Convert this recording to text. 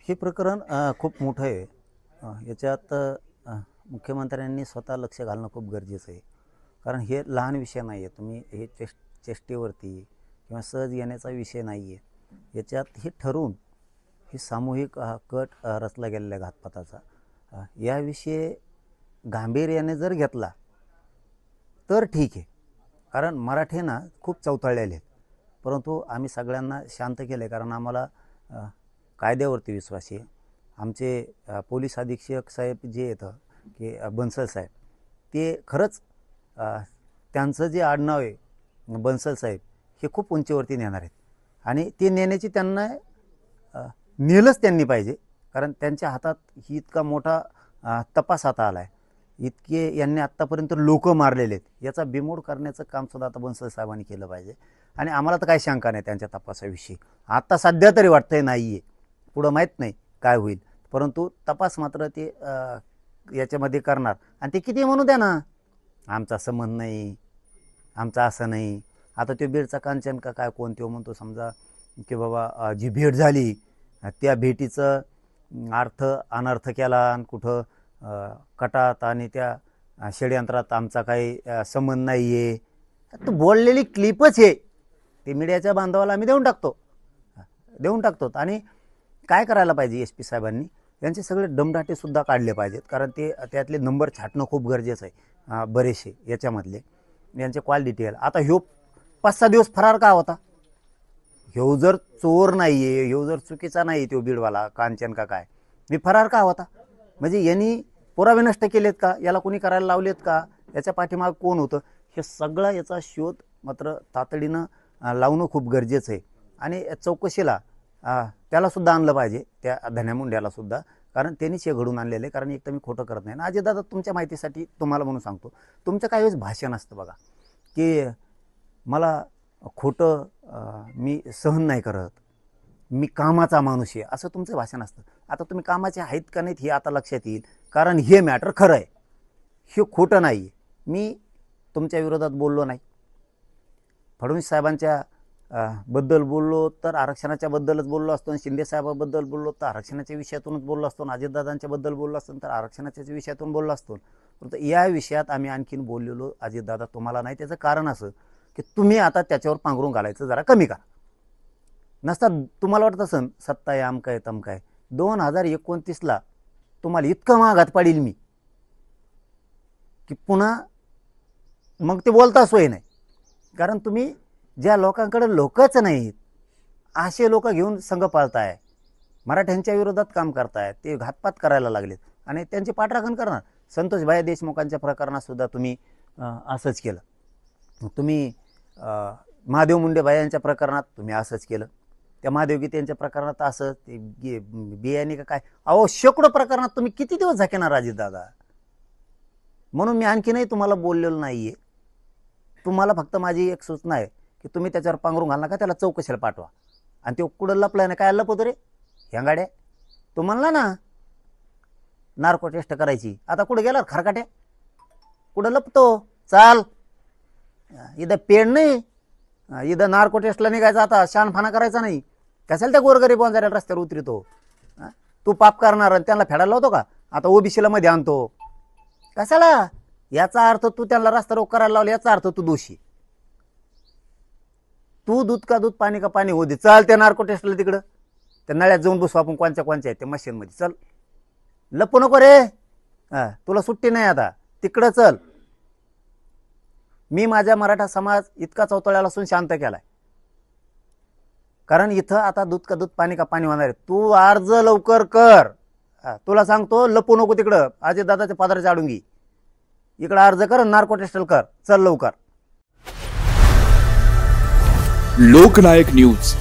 हे प्रकरण खूप मोठं आहे. याच्यात मुख्यमंत्र्यांनी स्वतः लक्ष घालणं खूप गरजेचं आहे. कारण हे लहान विषय नाही आहे. तुम्ही हे चेष्टेवरती किंवा सहज येण्याचा विषय नाही आहे. याच्यात हे ठरवून ही सामूहिक कट रचला गेलेल्या घातपाताचा याविषयी गांभीर्याने जर घेतला तर ठीक आहे. कारण मराठे ना खूप चवताळलेले आहेत. परंतु आम्ही सगळ्यांना शांत केले कारण आम्हाला कायद्यावरती विश्वास आहे. आमचे पोलीस अधीक्षक साहेब जे येतं की बन्सल साहेब ते खरंच त्यांचं जे आडनाव आहे बन्सल साहेब हे खूप उंचीवरती नेणार आहेत आणि ते नेण्याची त्यांना नेलंच त्यांनी पाहिजे. कारण त्यांच्या हातात ही इतका मोठा तपास हाता आला आहे. इतके यांनी आत्तापर्यंत लोक मारलेले आहेत. याचा बिमोड करण्याचं कामसुद्धा आता बन्सल साहेबांनी केलं पाहिजे. आणि आम्हाला तर काही शंका नाही त्यांच्या तपासाविषयी. आत्ता सध्या तरी वाटतंय नाही आहे, पुढं माहीत नाही काय होईल. परंतु तपास मात्र ते याच्यामध्ये करणार. आणि ते किती म्हणू द्या ना, आमचा संबंध नाही, आमचा असं नाही. आता तो बीडचा कांचन का काय कोण तो म्हणतो समजा की बाबा जी भेट झाली त्या भेटीचं अर्थ अनर्थ केला आणि कुठं कटात आणि त्या षडयंत्रात आमचा काही संबंध नाही आहे. तो बोललेली क्लिपच आहे. ते मीडियाच्या बांधवाला आम्ही देऊन टाकतो. आणि काय करायला पाहिजे एस पी साहेबांनी यांचे सगळे दमदाटेसुद्धा काढले पाहिजेत. कारण ते त्यातले नंबर छाटणं खूप गरजेचं आहे. बरेचसे याच्यामधले यांचे कॉल डिटेल. आता ह्यो 5-6 दिवस फरार का होता? ह्यो जर चोर नाही आहे, ह्यो जर चुकीचा नाही तो बीडवाला कांचन का काय, मी फरार का होता? म्हणजे यांनी पुरावे नष्ट केलेत का? याला कोणी करायला लावलेत का? याच्या पाठीमाग कोण होतं? हे सगळं याचा शोध मात्र तातडीनं लावणं खूप गरजेचं आहे. आणि चौकशीला त्यालासुद्धा आणलं पाहिजे, त्या धन्यामुंड्यालासुद्धा. कारण त्यांनीच हे घडून आणलेलं आहे. कारण एक तर मी खोटं करत नाही. आणि अजितदादा तुमच्या माहितीसाठी तुम्हाला म्हणून सांगतो, तुमचं काही वेळेस भाषण असतं बघा की मला खोटं मी सहन नाही करत, मी कामाचा माणूस आहे, असं तुमचं भाषण असतं. आता तुम्ही कामाचे आहेत का नाहीत हे आता लक्षात येईल. कारण हे मॅटर खरं आहे, हे खोटं नाही आहे. मी तुमच्या विरोधात बोललो नाही. फडणवीस साहेबांच्या बद्दल बोललो तर आरक्षणाच्या बद्दलच बोललो असतो. शिंदे साहेबाबद्दल बोललो तर आरक्षणाच्या विषयातूनच बोललो असतो. अजितदादांच्या बद्दल बोललो असतो तर आरक्षणाच्याच विषयातून बोललो असतो. परंतु या विषयात आम्ही आणखीन बोललेलो अजितदादा तुम्हाला नाही. त्याचं कारण असं की तुम्ही आता त्याच्यावर पांघरून घालायचं जरा कमी करा. नसता तुम्हाला वाटत असन सत्ता आहे आमका आहे तमका आहे. 2029ला तुम्हाला इतकं महागात पाडील मी की पुन्हा मग ते बोलता सोय नाही. कारण तुम्ही ज्या लोकांकडे लोकच नाहीत असे लोक घेऊन संघ पाळताय, मराठ्यांच्या विरोधात काम करताय, ते घातपात करायला लागलेत आणि त्यांची पाठराखण करणार. संतोषभाई देशमुखांच्या प्रकरणात सुद्धा तुम्ही असंच केलं. तुम्ही महादेव मुंडेभाई यांच्या प्रकरणात तुम्ही असंच केलं. त्या महादेव गीते यांच्या प्रकरणात असं ते बियाणे का काय, अहो शेकडो प्रकरणात तुम्ही किती दिवस झाकेणार अजितदादा. म्हणून मी आणखीनही तुम्हाला बोललेलो नाहीये. तुम्हाला फक्त माझी एक सूचना आहे की तुम्ही त्याच्यावर पांघरून घाल नका, त्याला चौकशीला पाठवा. आणि ते कुठं लपलाय ना, काय लपवतो रे ह्या गाड्या? तो म्हणला ना नार्को टेस्ट करायची, आता कुठं गेला खरकाट्या? कुठं लपतो? चाल इथं पेड नाही, इथं नार्को टेस्टला निघायचं. आता शानफाना करायचा नाही. कशाला त्या गोरगरीब वंजाऱ्या रस्त्यावर उतरतो? तू पाप करणार आणि त्यांना फेडायला लावतो का? आता ओबीसीला मध्ये आणतो कशाला? याचा अर्थ तू त्यांना रस्ता रोक करायला लावला, याचा अर्थ तू दोषी. तू दूध का दूध पाणी का पाणी होऊ दे. चल त्या नार्को टेस्टला तिकडं त्या नळ्यात जाऊन बसू आपण, कोणच्या आहेत त्या मशीनमध्ये. चल लपू नको रे, तुला सुट्टी नाही आता, तिकडं चल. मी माझ्या मराठा समाज इतका चौतळ्याला असून शांत केलाय. कारण इथं आता दूध का दूध पाणी का पाणी होणार आहे. तू अर्ज लवकर कर. तुला सांगतो लपू नको तिकडं, अजितदादाच्या पदराच्या आडूंगी. इकडं अर्ज कर, नार्को टेस्टल कर, चल लवकर. लोकनायक न्यूज